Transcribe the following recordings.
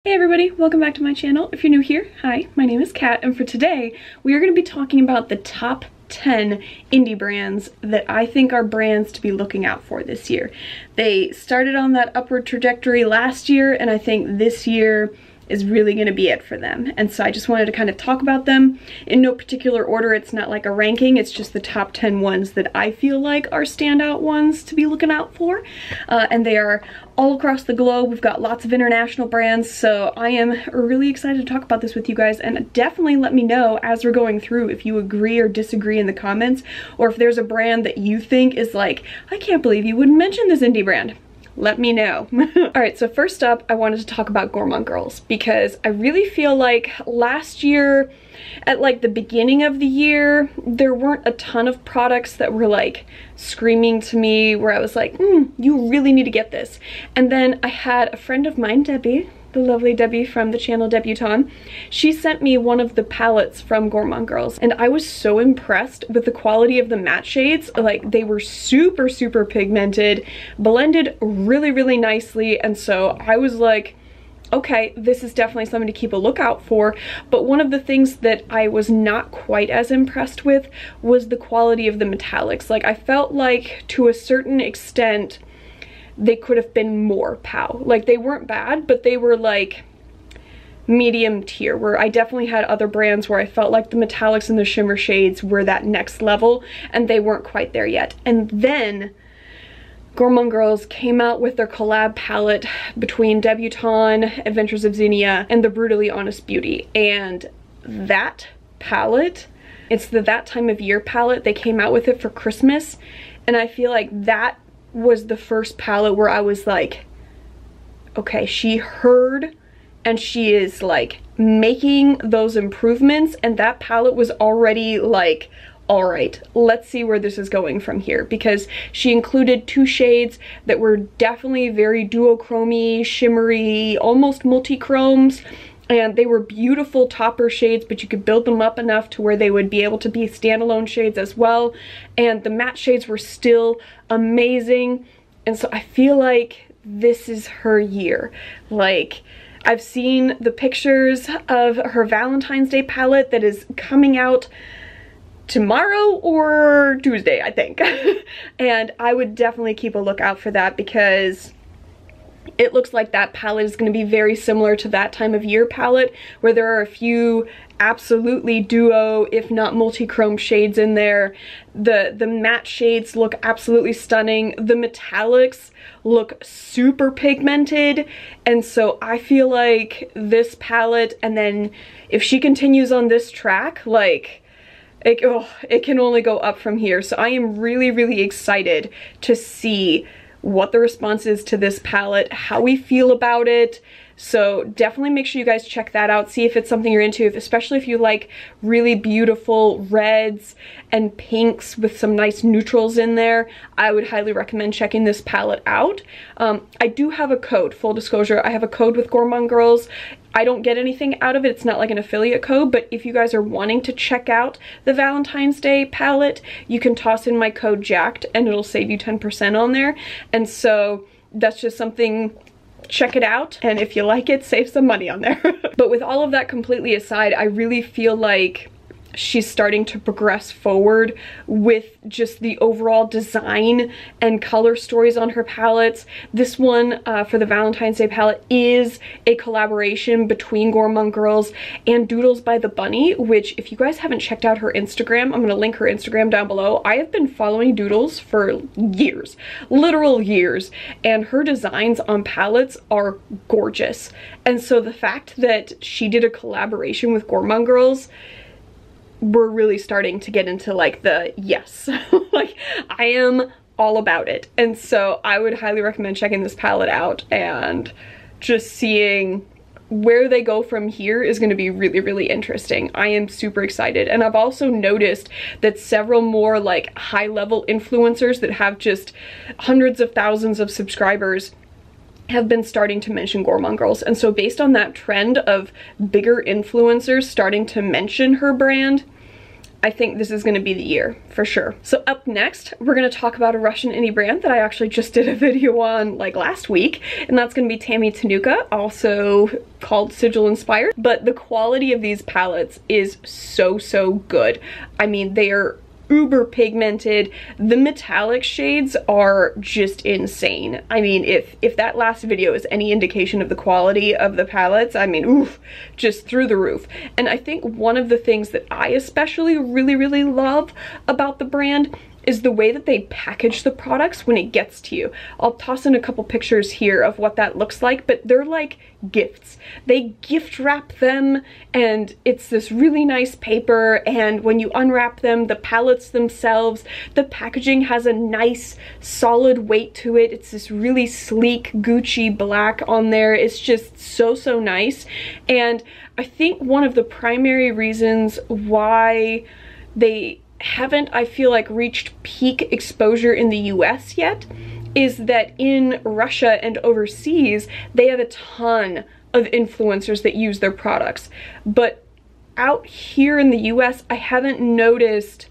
Hey everybody, welcome back to my channel. If you're new here, hi, my name is Kat, and for today we are going to be talking about the top 10 indie brands that I think are brands to be looking out for this year. They started on that upward trajectory last year, and I think this year is really going to be it for them. And so I just wanted to kind of talk about them in no particular order. It's not like a ranking, it's just the top 10 ones that I feel like are standout ones to be looking out for. And they are all across the globe. We've got lots of international brands, so I am really excited to talk about this with you guys, and definitely let me know as we're going through if you agree or disagree in the comments, or if there's a brand that you think is like, I can't believe you wouldn't mention this indie brand. Let me know. Alright, so first up, I wanted to talk about Gorman Girls, because I really feel like last year, at like the beginning of the year, there weren't a ton of products that were like screaming to me where I was like, you really need to get this. And then I had a friend of mine, Debbie, the lovely Debbie from the channel Debutante, she sent me one of the palettes from Gorman Girls, and I was so impressed with the quality of the matte shades. Like, they were super pigmented, blended really nicely, and so I was like, okay, this is definitely something to keep a lookout for. But one of the things that I was not quite as impressed with was the quality of the metallics. Like, I felt like to a certain extent they could have been more pow. Like, they weren't bad, but they were like medium tier, where I definitely had other brands where I felt like the metallics and the shimmer shades were that next level, and they weren't quite there yet. And then Gorman Girls came out with their collab palette between Debutante, Adventures of Zinnia, and the Brutally Honest Beauty. And that palette, it's the That Time of Year palette. They came out with it for Christmas, and I feel like that was the first palette where I was like, okay, she heard and she is like making those improvements, and that palette was already like, all right, let's see where this is going from here, because she included two shades that were definitely very duochrome-y, shimmery, almost multi-chromes, and they were beautiful topper shades, but you could build them up enough to where they would be able to be standalone shades as well, and the matte shades were still amazing. And so I feel like this is her year. Like, I've seen the pictures of her Valentine's Day palette that is coming out tomorrow or Tuesday, I think. And I would definitely keep a lookout for that, because it looks like that palette is going to be very similar to That Time of Year palette, where there are a few absolutely duo, if not multi-chrome shades in there. The matte shades look absolutely stunning. The metallics look super pigmented, and so I feel like this palette, and then if she continues on this track, like, it can only go up from here. So I am really excited to see what the response is to this palette, how we feel about it. So definitely make sure you guys check that out, see if it's something you're into, especially if you like really beautiful reds and pinks with some nice neutrals in there. I would highly recommend checking this palette out. I do have a code, full disclosure, I have a code with Gorman Girls. I don't get anything out of it, it's not like an affiliate code, but if you guys are wanting to check out the Valentine's Day palette, you can toss in my code JACKED and it'll save you 10% on there. And so that's just something, check it out, and if you like it, save some money on there. But with all of that completely aside, I really feel like she's starting to progress forward with just the overall design and color stories on her palettes. This one for the Valentine's Day palette is a collaboration between Gorman Girls and Doodles by the Bunny, which if you guys haven't checked out her Instagram, I'm going to link her Instagram down below. I have been following Doodles for years, literal years, and her designs on palettes are gorgeous. And so the fact that she did a collaboration with Gorman Girls, we're really starting to get into like the yes. Like, I am all about it. And so I would highly recommend checking this palette out, and just seeing where they go from here is going to be really interesting. I am super excited. And I've also noticed that several more like high level influencers that have just hundreds of thousands of subscribers have been starting to mention Gorman Girls. And so based on that trend of bigger influencers starting to mention her brand, I think this is going to be the year for sure. So up next, we're going to talk about a Russian indie brand that I actually just did a video on like last week, and that's going to be Taliya Tanuka, also called Sigil inspired. But the quality of these palettes is so good. I mean, they are uber pigmented. The metallic shades are just insane. I mean, if that last video is any indication of the quality of the palettes, I mean, oof, just through the roof. And I think one of the things that I especially really love about the brand is the way that they package the products when it gets to you. I'll toss in a couple pictures here of what that looks like, but they're like gifts. They gift wrap them, and it's this really nice paper, and when you unwrap them, the palettes themselves, the packaging has a nice solid weight to it. It's this really sleek Gucci black on there. It's just so nice. And I think one of the primary reasons why they haven't, I feel like, reached peak exposure in the US yet is that in Russia and overseas, they have a ton of influencers that use their products. But out here in the US, I haven't noticed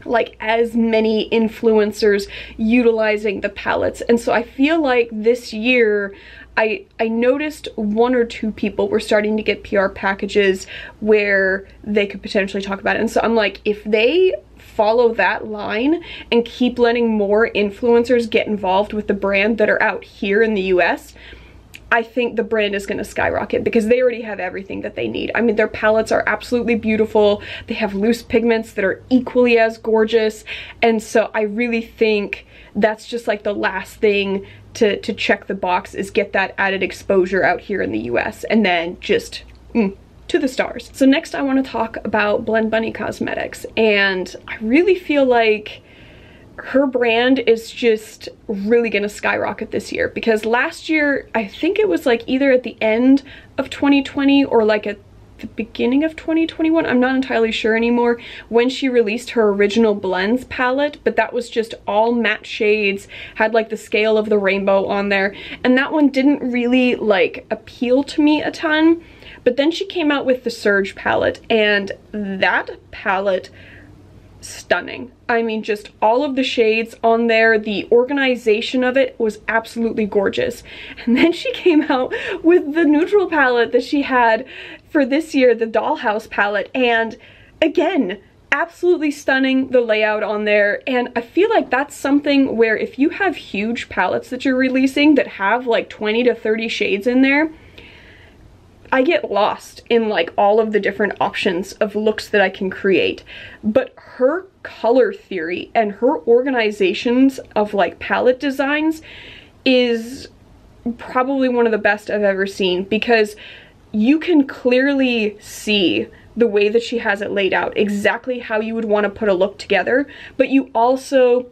like as many influencers utilizing the palettes. And so I feel like this year, I noticed one or two people were starting to get PR packages where they could potentially talk about it. And so I'm like, if they follow that line and keep letting more influencers get involved with the brand that are out here in the US, I think the brand is going to skyrocket because they already have everything that they need. I mean, their palettes are absolutely beautiful. They have loose pigments that are equally as gorgeous. And so I really think that's just like the last thing to check the box, is get that added exposure out here in the US, and then just to the stars. So next I want to talk about Blend Bunny Cosmetics, and I really feel like her brand is just really gonna skyrocket this year, because last year, I think it was like either at the end of 2020 or like at the beginning of 2021, I'm not entirely sure anymore, when she released her original blends palette, but that was just all matte shades, had like the scale of the rainbow on there, and that one didn't really like appeal to me a ton. But then she came out with the Surge palette, and that palette, stunning. I mean, just all of the shades on there, the organization of it was absolutely gorgeous. And then she came out with the neutral palette that she had for this year, the Dollhouse palette, and again, absolutely stunning, the layout on there. And I feel like that's something where if you have huge palettes that you're releasing that have like 20 to 30 shades in there, I get lost in like all of the different options of looks that I can create. But her color theory and her organizations of like palette designs is probably one of the best I've ever seen, because you can clearly see the way that she has it laid out, exactly how you would want to put a look together, but you also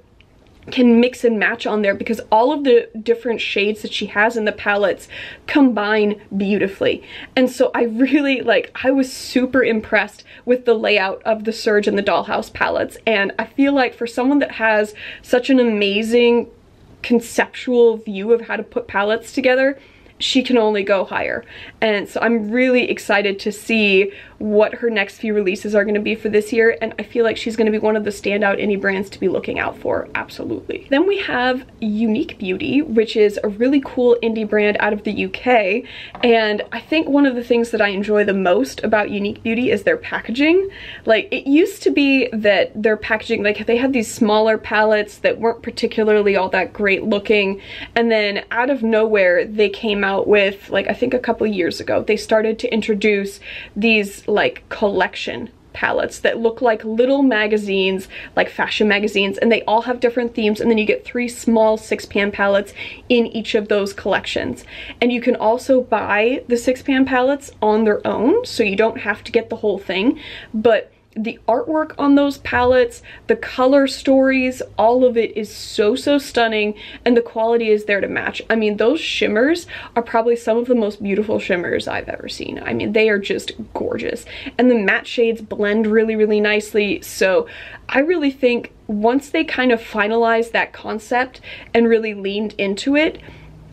can mix and match on there because all of the different shades that she has in the palettes combine beautifully. And so I really I was super impressed with the layout of the Surge and the Dollhouse palettes, and I feel like for someone that has such an amazing conceptual view of how to put palettes together, she can only go higher. And so I'm really excited to see what her next few releases are going to be for this year, and I feel like she's going to be one of the standout indie brands to be looking out for, absolutely. Then we have Unique Beauty, which is a really cool indie brand out of the UK, and I think one of the things that I enjoy the most about Unique Beauty is their packaging. Like, it used to be that their packaging, like they had these smaller palettes that weren't particularly all that great looking, and then out of nowhere they came out with, like, I think a couple years ago, they started to introduce these like collection palettes that look like little magazines, like fashion magazines, and they all have different themes, and then you get 3 small 6-pan palettes in each of those collections. And you can also buy the 6-pan palettes on their own, so you don't have to get the whole thing, but the artwork on those palettes, the color stories, all of it is so stunning, and the quality is there to match. I mean, those shimmers are probably some of the most beautiful shimmers I've ever seen. I mean, they are just gorgeous, and the matte shades blend really nicely. So I really think once they kind of finalized that concept and really leaned into it,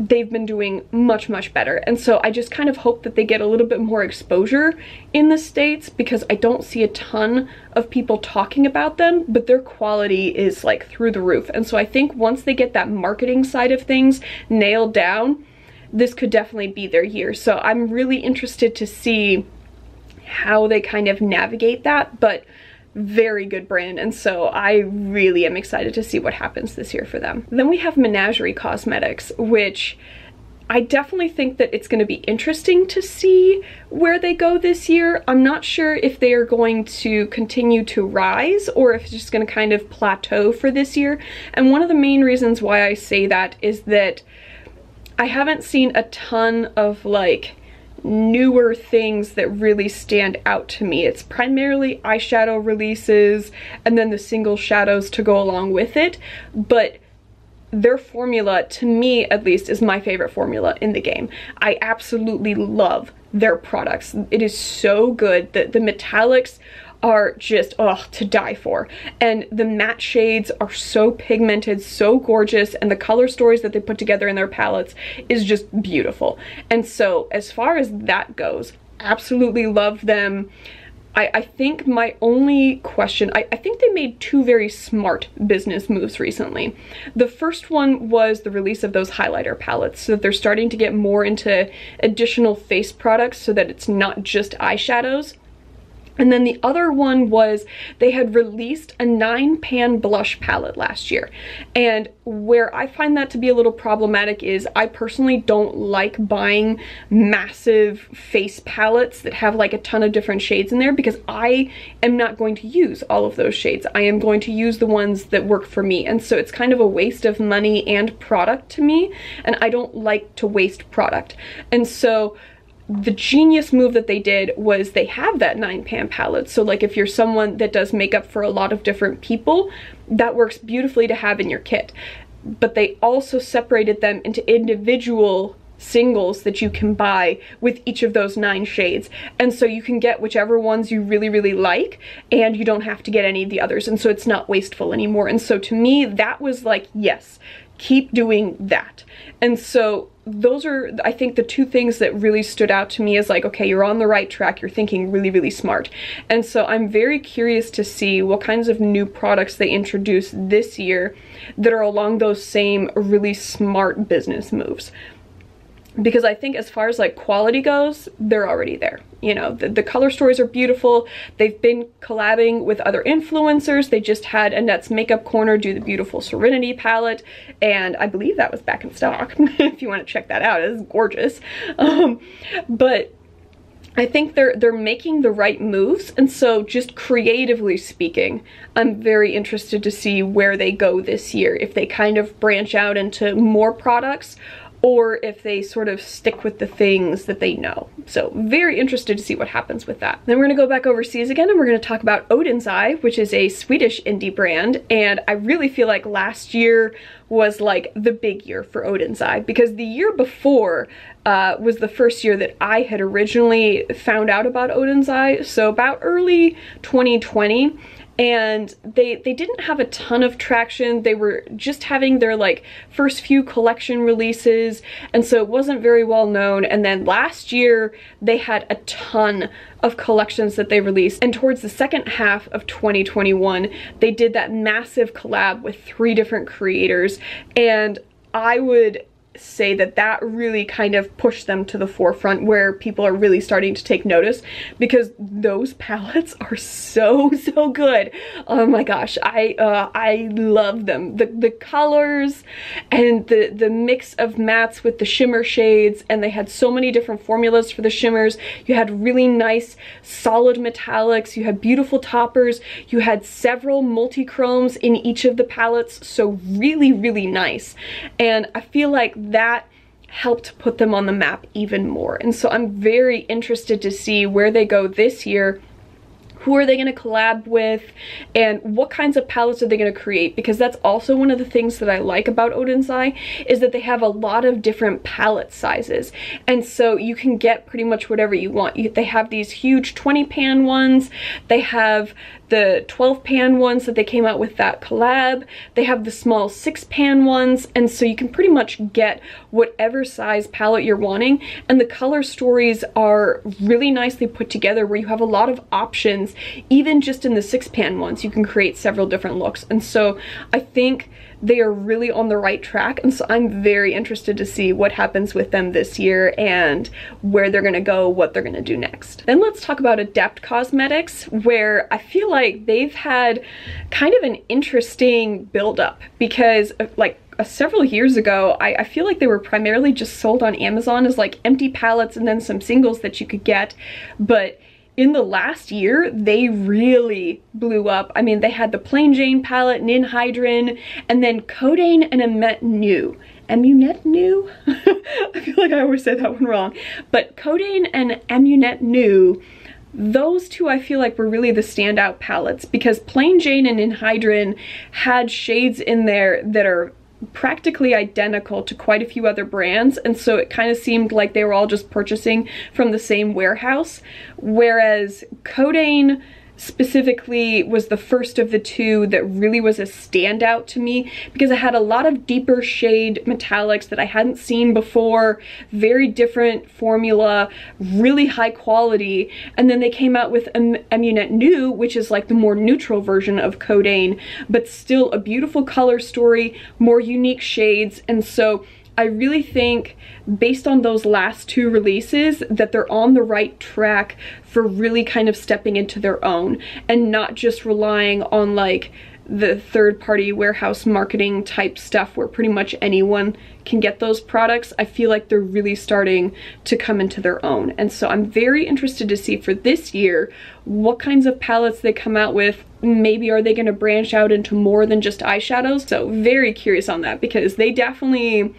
they've been doing much, much better. And so I just kind of hope that they get a little bit more exposure in the States, because I don't see a ton of people talking about them, but their quality is like through the roof. And so I think once they get that marketing side of things nailed down, this could definitely be their year. So I'm really interested to see how they kind of navigate that, but very good brand, and so I really am excited to see what happens this year for them. Then we have Menagerie Cosmetics, which I definitely think that it's going to be interesting to see where they go this year. I'm not sure if they are going to continue to rise or if it's just going to kind of plateau for this year. And one of the main reasons why I say that is that I haven't seen a ton of like newer things that really stand out to me. It's primarily eyeshadow releases and then the single shadows to go along with it, but their formula, to me at least, is my favorite formula in the game. I absolutely love their products. It is so good. The metallics are just, oh, to die for. And the matte shades are so pigmented, so gorgeous, and the color stories that they put together in their palettes is just beautiful. And so as far as that goes, absolutely love them. I think my only question, I think they made two very smart business moves recently. The first one was the release of those highlighter palettes, so that they're starting to get more into additional face products so that it's not just eyeshadows. And then the other one was they had released a 9-pan blush palette last year. And where I find that to be a little problematic is I personally don't like buying massive face palettes that have like a ton of different shades in there, because I am not going to use all of those shades. I am going to use the ones that work for me. And so it's kind of a waste of money and product to me, and I don't like to waste product. And so the genius move that they did was they have that 9-pan palette. So like if you're someone that does makeup for a lot of different people, that works beautifully to have in your kit. But they also separated them into individual singles that you can buy with each of those 9 shades. And so you can get whichever ones you really, really like, and you don't have to get any of the others. And so it's not wasteful anymore. And so to me, that was like, yes, keep doing that. And so those are, I think, the two things that really stood out to me as like, okay, you're on the right track, you're thinking really, really smart. And so I'm very curious to see what kinds of new products they introduce this year that are along those same really smart business moves. Because I think as far as like quality goes, they're already there. You know, the color stories are beautiful. They've been collabing with other influencers. They just had Annette's Makeup Corner do the beautiful Serenity palette, and I believe that was back in stock if you want to check that out. It's gorgeous. But I think they're making the right moves, and so just creatively speaking, I'm very interested to see where they go this year, if they kind of branch out into more products, or if they sort of stick with the things that they know. So very interested to see what happens with that. Then we're gonna go back overseas again, and we're gonna talk about Odins Eye, which is a Swedish indie brand. And I really feel like last year was like the big year for Odins Eye, because the year before was the first year that I had originally found out about Odins Eye, so about early 2020. And they didn't have a ton of traction. They were just having their like first few collection releases, and so it wasn't very well known. And then last year they had a ton of collections that they released, and towards the second half of 2021 they did that massive collab with 3 different creators, and I would say that that really kind of pushed them to the forefront, where people are really starting to take notice, because those palettes are so good. Oh my gosh, I love them. The colors and the mix of mattes with the shimmer shades, and they had so many different formulas for the shimmers. You had really nice solid metallics, you had beautiful toppers, you had several multi-chromes in each of the palettes, so really, really nice. And I feel like that helped put them on the map even more. And so I'm very interested to see where they go this year who are they going to collab with, and what kinds of palettes are they going to create, because that's also one of the things that I like about Odins Eye, is that they have a lot of different palette sizes, and so you can get pretty much whatever you want. They have these huge 20 pan ones, they have the 12 pan ones that they came out with that collab, they have the small 6 pan ones, and so you can pretty much get whatever size palette you're wanting, and the color stories are really nicely put together where you have a lot of options. Even just in the 6 pan ones you can create several different looks, and so I think they are really on the right track, and so I'm very interested to see what happens with them this year and where they're gonna go, what they're gonna do next. Then let's talk about Adept Cosmetics, where I feel like they've had kind of an interesting build-up, because like several years ago, I feel like they were primarily just sold on Amazon as like empty palettes and then some singles that you could get, but in the last year, they really blew up. I mean, they had the Plain Jane palette, Ninhydrin, and then Codain and Amunet New. Amunet New? I feel like I always say that one wrong. But Codain and Amunet New, those two I feel like were really the standout palettes, because Plain Jane and Ninhydrin had shades in there that are practically identical to quite a few other brands, and so it kind of seemed like they were all just purchasing from the same warehouse, whereas Codain specifically was the first of the two that really was a standout to me, because it had a lot of deeper shade metallics that I hadn't seen before, very different formula, really high quality, and then they came out with Amunet New, which is like the more neutral version of Codain, but still a beautiful color story, more unique shades, and so I really think, based on those last two releases, that they're on the right track for really kind of stepping into their own and not just relying on like the third-party warehouse marketing type stuff where pretty much anyone can get those products. I feel like they're really starting to come into their own, and so I'm very interested to see for this year what kinds of palettes they come out with. Maybe are they going to branch out into more than just eyeshadows? So very curious on that, because they definitely,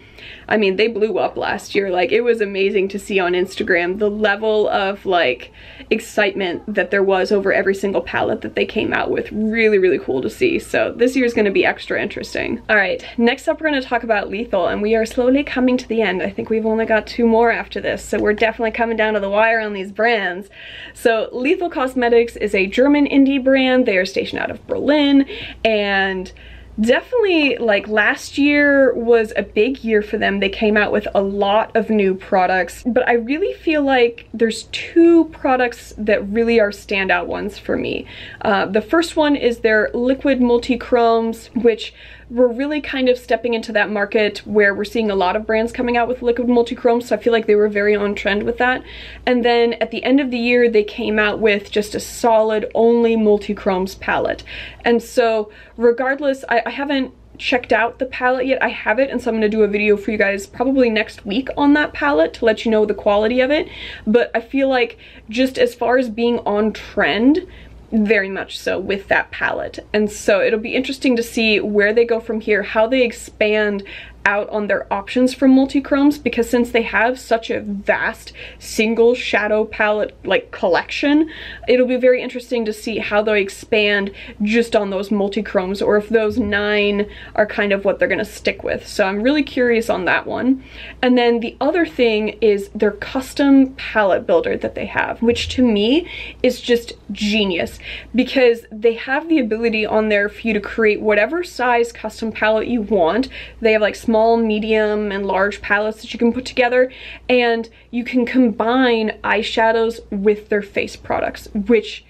I mean, they blew up last year. Like, it was amazing to see on Instagram the level of like excitement that there was over every single palette that they came out with. Really, really cool to see. So this year is going to be extra interesting. All right, next up we're going to talk about Lethal, and we are slowly coming to the end. I think we've only got 2 more after this, so we're definitely coming down to the wire on these brands. So Lethal Cosmetics is a German indie brand. They are stationed out of Berlin, and definitely like last year was a big year for them. They came out with a lot of new products, but I really feel like there's 2 products that really are standout ones for me. The first one is their liquid multi-chromes, which we're really kind of stepping into that market where we're seeing a lot of brands coming out with liquid multi-chromes, so I feel like they were very on trend with that. And then at the end of the year, they came out with just a solid only multi-chromes palette. And so regardless, I haven't checked out the palette yet. I have it, and so I'm going to do a video for you guys probably next week on that palette to let you know the quality of it. But I feel like just as far as being on trend, very much so with that palette, and so it'll be interesting to see where they go from here, how they expand out on their options for multi-chromes, because since they have such a vast single shadow palette like collection, it'll be very interesting to see how they expand just on those multi-chromes, or if those 9 are kind of what they're gonna stick with. So I'm really curious on that one. And then the other thing is their custom palette builder that they have, which to me is just genius, because they have the ability on there for you to create whatever size custom palette you want. They have like small, medium, and large palettes that you can put together, and you can combine eyeshadows with their face products, which,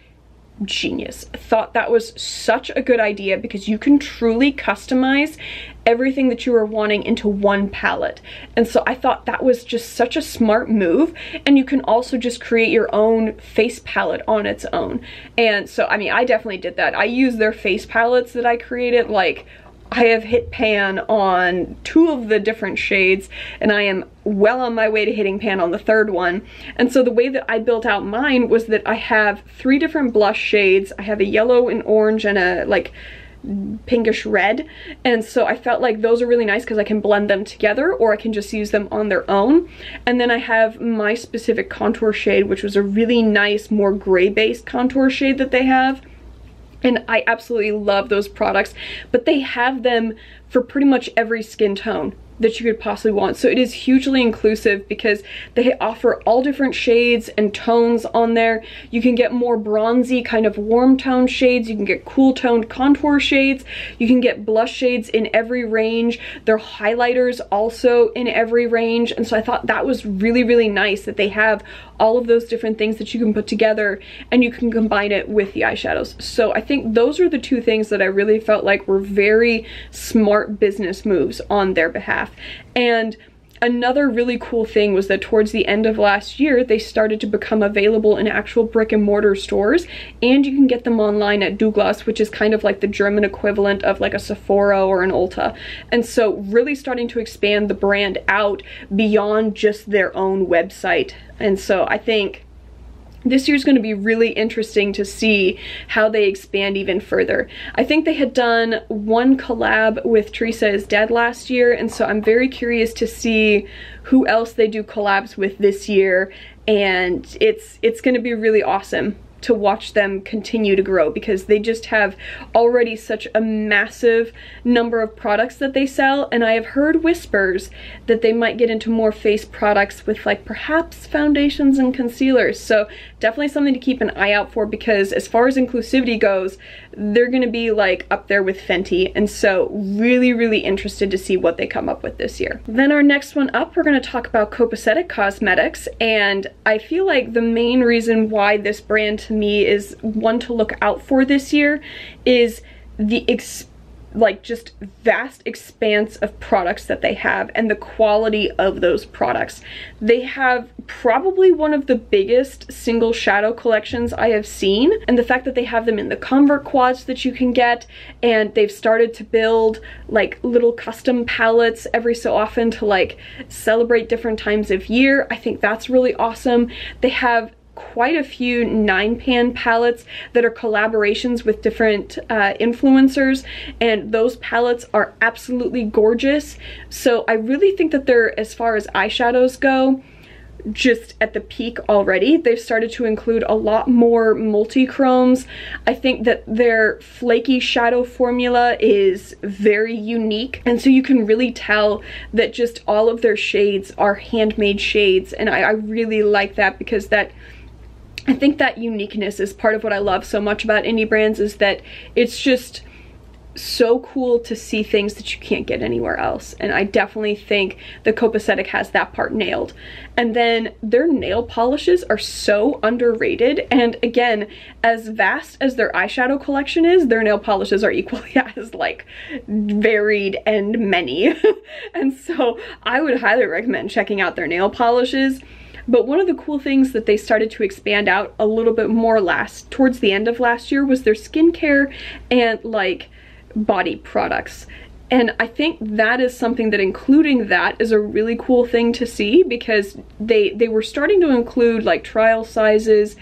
genius. Thought that was such a good idea, because you can truly customize everything that you are wanting into one palette. And so I thought that was just such a smart move, and you can also just create your own face palette on its own. And so I mean, I definitely did that. I use their face palettes that I created. Like, I have hit pan on 2 of the different shades, and I am well on my way to hitting pan on the 3rd one. And so the way that I built out mine was that I have 3 different blush shades. I have a yellow, an orange, and a like pinkish red, and so I felt like those are really nice because I can blend them together or I can just use them on their own. And then I have my specific contour shade, which was a really nice, more gray based contour shade that they have. And I absolutely love those products, but they have them for pretty much every skin tone that you could possibly want. So it is hugely inclusive because they offer all different shades and tones on there. You can get more bronzy kind of warm tone shades, you can get cool toned contour shades, you can get blush shades in every range. Their highlighters also in every range, and so I thought that was really, really nice that they have all of those different things that you can put together and you can combine it with the eyeshadows. So I think those are the two things that I really felt like were very smart business moves on their behalf. And another really cool thing was that towards the end of last year, they started to become available in actual brick and mortar stores, and you can get them online at Douglas, which is kind of like the German equivalent of like a Sephora or an Ulta. And so really starting to expand the brand out beyond just their own website. And so I think this year's going to be really interesting to see how they expand even further. I think they had done one collab with Teresa is Dead last year, and so I'm very curious to see who else they do collabs with this year, and it's going to be really awesome to watch them continue to grow because they just have already such a massive number of products that they sell. And I have heard whispers that they might get into more face products with like perhaps foundations and concealers. So definitely something to keep an eye out for, because as far as inclusivity goes, they're gonna be like up there with Fenty, and so really, really interested to see what they come up with this year. Then our next one up, we're gonna talk about Copacetic Cosmetics, and I feel like the main reason why this brand to me is one to look out for this year is the just vast expanse of products that they have and the quality of those products. They have probably one of the biggest single shadow collections I have seen, and the fact that they have them in the Convert quads that you can get, and they've started to build like little custom palettes every so often to like celebrate different times of year. I think that's really awesome. They have quite a few 9-pan palettes that are collaborations with different influencers, and those palettes are absolutely gorgeous. So I really think that they're, as far as eyeshadows go, just at the peak already. They've started to include a lot more multi-chromes. I think that their flaky shadow formula is very unique, and so you can really tell that just all of their shades are handmade shades, and I really like that, because I think that uniqueness is part of what I love so much about indie brands, is that it's just so cool to see things that you can't get anywhere else. And I definitely think the Copacetic has that part nailed. And then their nail polishes are so underrated, and again, as vast as their eyeshadow collection is, their nail polishes are equally as like varied and many. And so I would highly recommend checking out their nail polishes. But one of the cool things that they started to expand out a little bit more towards the end of last year was their skincare and like body products. And I think that is something that including that is a really cool thing to see, because they were starting to include like trial sizes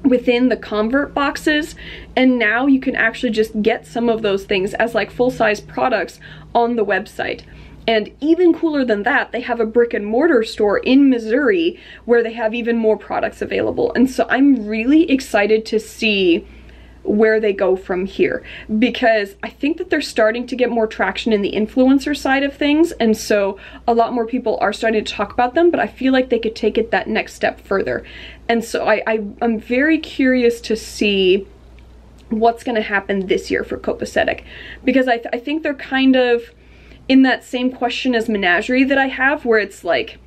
within the Convert boxes, and now you can actually just get some of those things as like full-size products on the website. And even cooler than that, they have a brick and mortar store in Missouri where they have even more products available. And so I'm really excited to see where they go from here, because I think that they're starting to get more traction in the influencer side of things, and so a lot more people are starting to talk about them, but I feel like they could take it that next step further. And so I'm very curious to see what's going to happen this year for Copacetic, because I think they're kind of in that same question as Menagerie that I have, where it's like,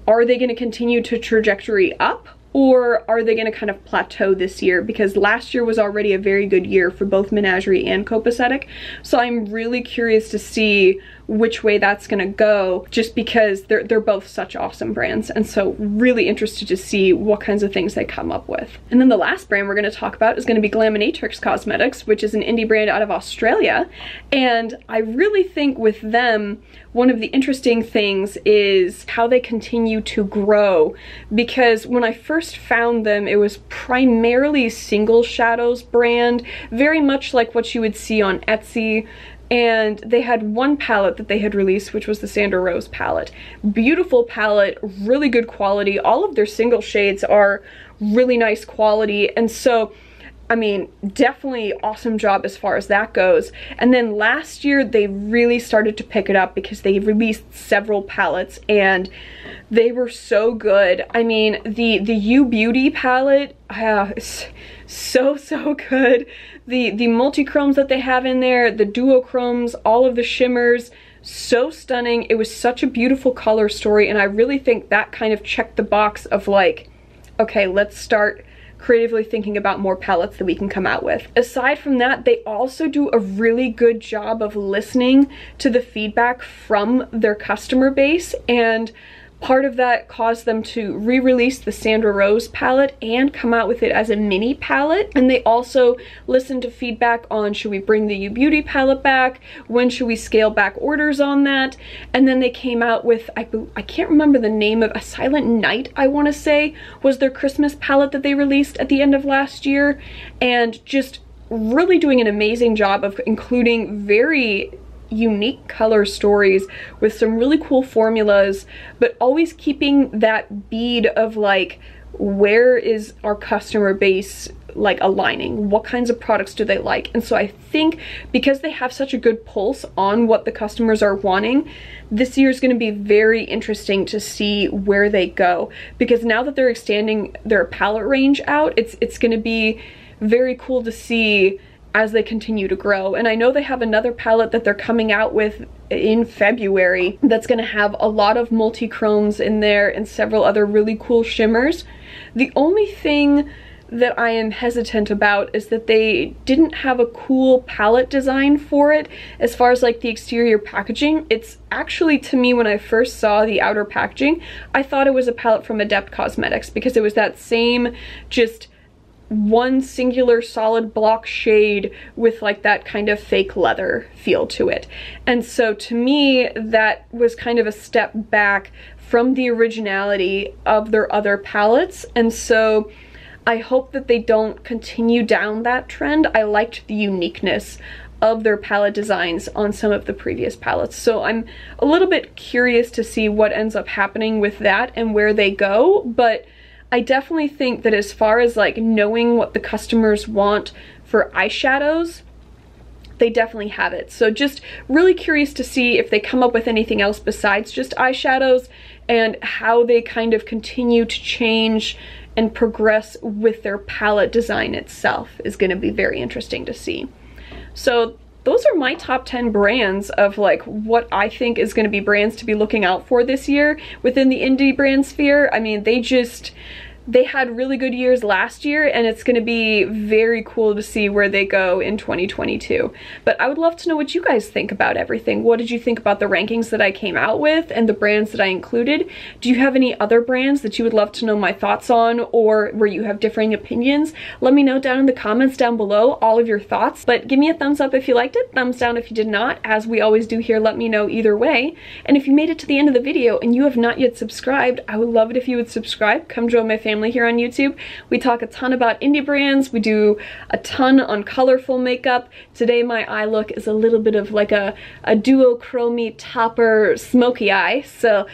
are they going to continue to trajectory up, or are they going to kind of plateau this year? Because last year was already a very good year for both Menagerie and Copacetic. So I'm really curious to see which way that's going to go, just because they're both such awesome brands, and so really interested to see what kinds of things they come up with. And then the last brand we're going to talk about is going to be Glam and Atrix Cosmetics, which is an indie brand out of Australia. And I really think with them, one of the interesting things is how they continue to grow, because when I first first found them, it was primarily single shadows brand, very much like what you would see on Etsy. And they had one palette that they had released, which was the Sandra Rose palette. Beautiful palette, really good quality. All of their single shades are really nice quality. And so, I mean, definitely awesome job as far as that goes. And then last year, they really started to pick it up because they released several palettes and they were so good. I mean, the You Beauty palette, is so good. The multi-chromes that they have in there, the duochromes, all of the shimmers, so stunning. It was such a beautiful color story, and I really think that kind of checked the box of like, okay, let's start creatively thinking about more palettes that we can come out with. Aside from that, they also do a really good job of listening to the feedback from their customer base, and part of that caused them to re-release the Sandra Rose palette and come out with it as a mini palette. And they also listened to feedback on, should we bring the You Beauty palette back? When should we scale back orders on that? And then they came out with, I can't remember the name of, A Silent Night, I want to say, was their Christmas palette that they released at the end of last year. And just really doing an amazing job of including very unique color stories with some really cool formulas, but always keeping that bead of like, where is our customer base like aligning? What kinds of products do they like? And so I think because they have such a good pulse on what the customers are wanting, this year is going to be very interesting to see where they go, because now that they're extending their palette range out, it's going to be very cool to see as they continue to grow. And I know they have another palette that they're coming out with in February that's going to have a lot of multi-chromes in there and several other really cool shimmers. The only thing that I am hesitant about is that they didn't have a cool palette design for it as far as like the exterior packaging. It's actually, to me, when I first saw the outer packaging, I thought it was a palette from Adept Cosmetics, because it was that same just one singular solid block shade with like that kind of fake leather feel to it. And so to me, that was kind of a step back from the originality of their other palettes. And so I hope that they don't continue down that trend. I liked the uniqueness of their palette designs on some of the previous palettes. So I'm a little bit curious to see what ends up happening with that and where they go. But I definitely think that as far as like knowing what the customers want for eyeshadows, they definitely have it. So just really curious to see if they come up with anything else besides just eyeshadows, and how they kind of continue to change and progress with their palette design itself is going to be very interesting to see. So those are my top 10 brands of like what I think is going to be brands to be looking out for this year within the indie brand sphere. I mean, they had really good years last year, and it's going to be very cool to see where they go in 2022. But I would love to know what you guys think about everything. What did you think about the rankings that I came out with and the brands that I included? Do you have any other brands that you would love to know my thoughts on, or where you have differing opinions? Let me know down in the comments down below all of your thoughts. But give me a thumbs up if you liked it, thumbs down if you did not. As we always do here, let me know either way. And if you made it to the end of the video and you have not yet subscribed, I would love it if you would subscribe. Come join my family here on YouTube. We talk a ton about indie brands. We do a ton on colorful makeup. Today my eye look is a little bit of like a duochromy topper smoky eye, so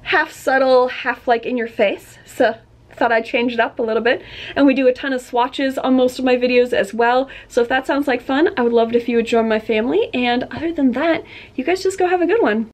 half subtle, half like in your face. So thought I'd change it up a little bit. And we do a ton of swatches on most of my videos as well. So if that sounds like fun, I would love it if you would join my family. And other than that, you guys just go have a good one.